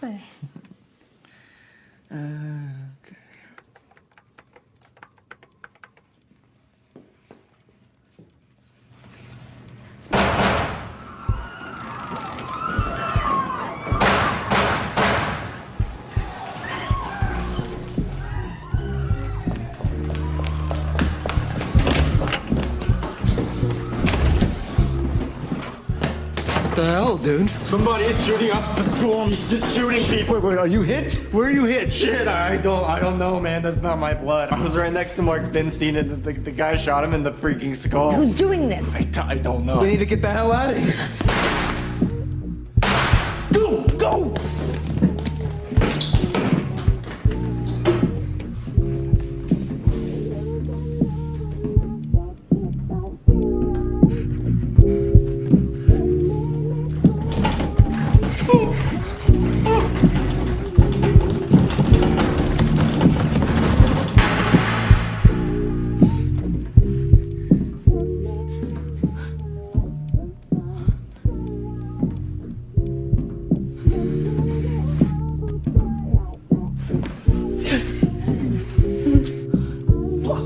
Vabbè. Ok. What the hell, dude? Somebody is shooting up the school. He's just shooting people. Wait, are you hit? Where are you hit? Shit, I don't know, man. That's not my blood. I was right next to Mark Binstein, and the guy shot him in the freaking skull. Who's doing this? I don't know. We need to get the hell out of here. Go! Go!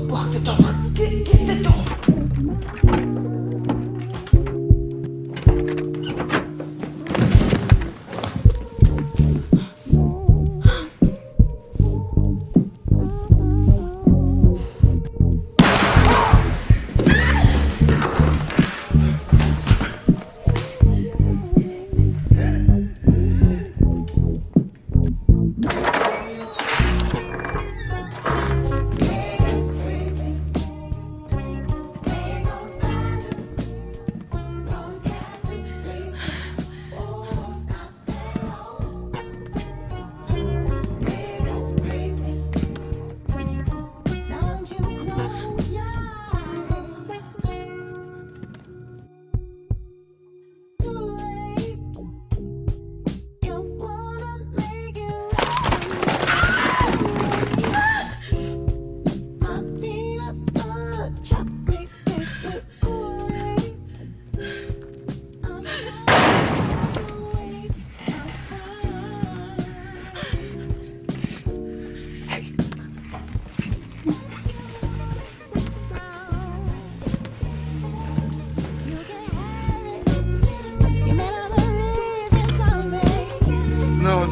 Block the door. Get the door.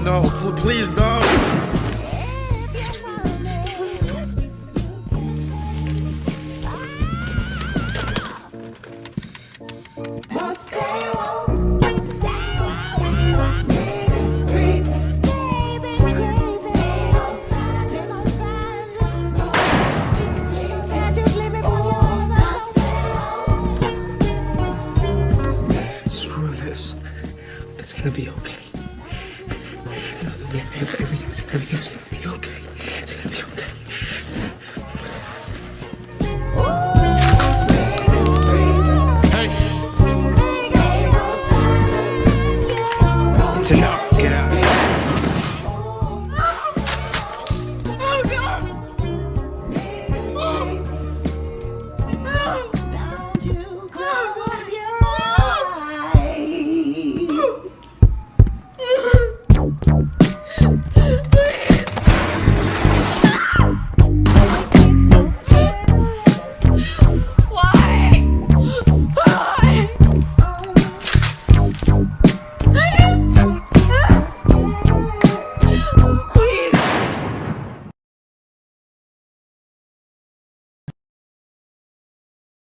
No, please don't. Screw this. It's gonna be okay. Everything's gonna be okay.